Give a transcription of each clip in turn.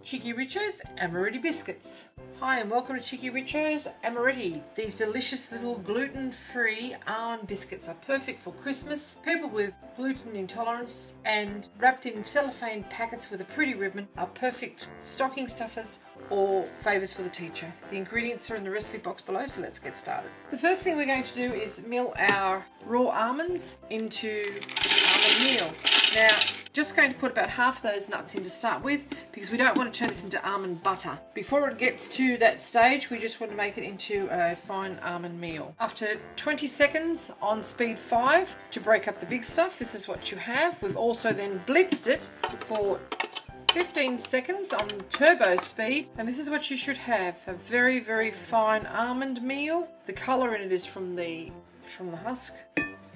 cheekyricho's Amaretti Biscuits. Hi and welcome to cheekyricho's Amaretti. These delicious little gluten-free almond biscuits are perfect for Christmas. People with gluten intolerance and wrapped in cellophane packets with a pretty ribbon are perfect stocking stuffers or favours for the teacher. The ingredients are in the recipe box below, so let's get started. The first thing we're going to do is mill our raw almonds into almond meal. Now, just going to put about half of those nuts in to start with because we don't want to turn this into almond butter. Before it gets to that stage, we just want to make it into a fine almond meal. After 20 seconds on speed 5 to break up the big stuff, this is what you have. We've also then blitzed it for 15 seconds on turbo speed, and this is what you should have. A very, very fine almond meal. The colour in it is from the husk.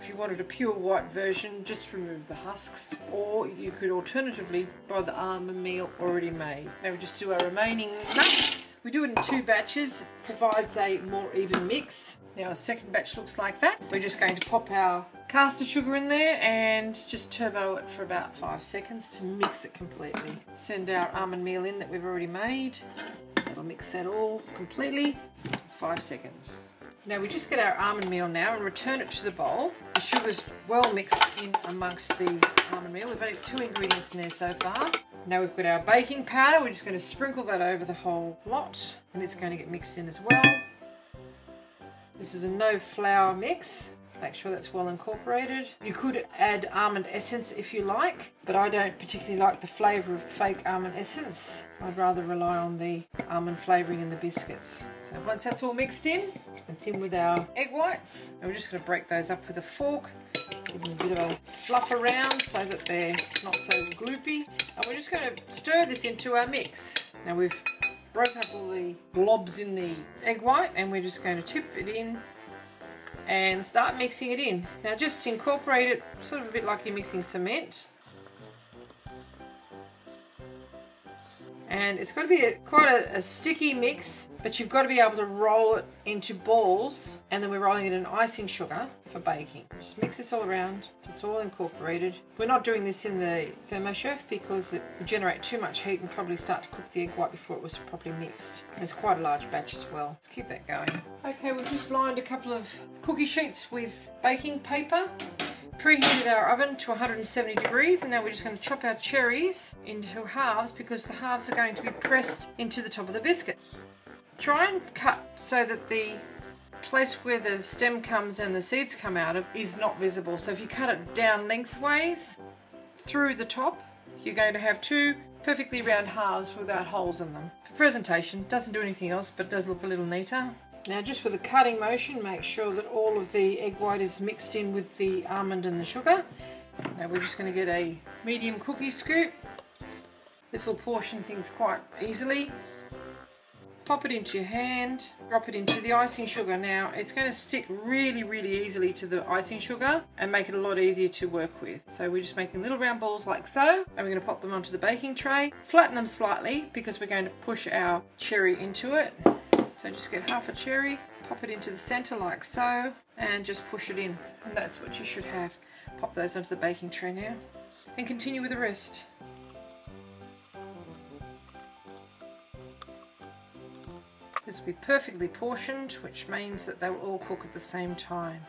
If you wanted a pure white version, just remove the husks, or you could alternatively buy the almond meal already made. Now we just do our remaining nuts. We do it in 2 batches, provides a more even mix. Now our second batch looks like that. We're just going to pop our caster sugar in there and just turbo it for about 5 seconds to mix it completely. Send our almond meal in that we've already made. That'll mix that all completely. It's 5 seconds. Now we just get our almond meal now and return it to the bowl. The sugar's well mixed in amongst the almond meal. We've only 2 ingredients in there so far. Now we've got our baking powder. We're just going to sprinkle that over the whole lot, and it's going to get mixed in as well. This is a no flour mix. Make sure that's well incorporated. You could add almond essence if you like, but I don't particularly like the flavour of fake almond essence. I'd rather rely on the almond flavouring in the biscuits. So once that's all mixed in, it's in with our egg whites. And we're just going to break those up with a fork. Give them a bit of a fluff around so that they're not so gloopy. And we're just going to stir this into our mix. Now we've broken up all the globs in the egg white, and we're just going to tip it in and start mixing it in. Now just incorporate it sort of a bit like you're mixing cement. And it's got to be quite a sticky mix, but you've got to be able to roll it into balls, and then we're rolling it in icing sugar for baking. Just mix this all around so it's all incorporated. We're not doing this in the thermochef because it would generate too much heat and probably start to cook the egg white before it was properly mixed. And it's quite a large batch as well. Let's keep that going. Okay, we've just lined a couple of cookie sheets with baking paper. Preheated our oven to 170 degrees, and now we're just going to chop our cherries into halves because the halves are going to be pressed into the top of the biscuit. Try and cut so that the place where the stem comes and the seeds come out of is not visible. So if you cut it down lengthways through the top, you're going to have 2 perfectly round halves without holes in them. For presentation, doesn't do anything else, but does look a little neater. Now just with a cutting motion, make sure that all of the egg white is mixed in with the almond and the sugar. Now we're just going to get a medium cookie scoop. This will portion things quite easily. Pop it into your hand, drop it into the icing sugar. Now it's going to stick really, really easily to the icing sugar and make it a lot easier to work with. So we're just making little round balls like so, and we're going to pop them onto the baking tray. Flatten them slightly because we're going to push our cherry into it. So just get half a cherry, pop it into the centre like so, and just push it in. And that's what you should have. Pop those onto the baking tray now, and continue with the rest. This will be perfectly portioned, which means that they will all cook at the same time.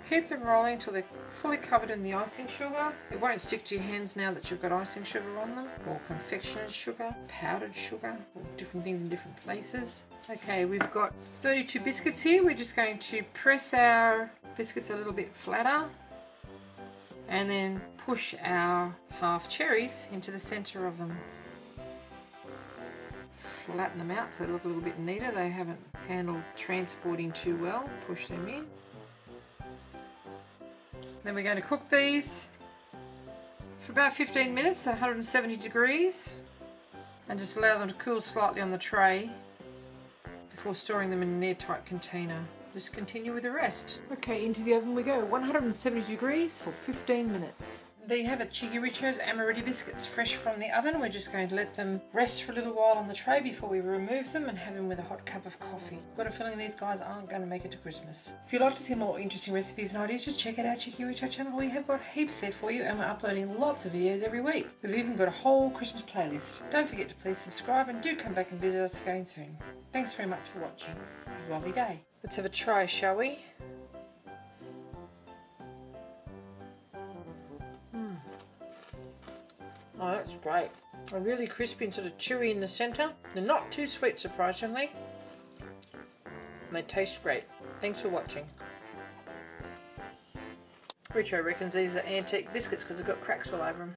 Keep them rolling until they're fully covered in the icing sugar. It won't stick to your hands now that you've got icing sugar on them, or confectioners sugar, powdered sugar, or different things in different places. Okay, we've got 32 biscuits here. We're just going to press our biscuits a little bit flatter and then push our half cherries into the centre of them. Flatten them out so they look a little bit neater. They haven't handled transporting too well. Push them in. Then we're going to cook these for about 15 minutes at 170 degrees and just allow them to cool slightly on the tray before storing them in an airtight container. Just continue with the rest. Okay, into the oven we go. 170 degrees for 15 minutes. There you have it, Cheeky Richo's Amaretti Biscuits, fresh from the oven. We're just going to let them rest for a little while on the tray before we remove them and have them with a hot cup of coffee. Got a feeling these guys aren't going to make it to Christmas. If you'd like to see more interesting recipes and ideas, just check out our Cheeky Richo channel. We have got heaps there for you and we're uploading lots of videos every week. We've even got a whole Christmas playlist. Don't forget to please subscribe and do come back and visit us again soon. Thanks very much for watching. Have a lovely day. Let's have a try, shall we? Oh, that's great. They're really crispy and sort of chewy in the centre. They're not too sweet, surprisingly. They taste great. Thanks for watching. Richo reckons these are antique biscuits because they've got cracks all over them.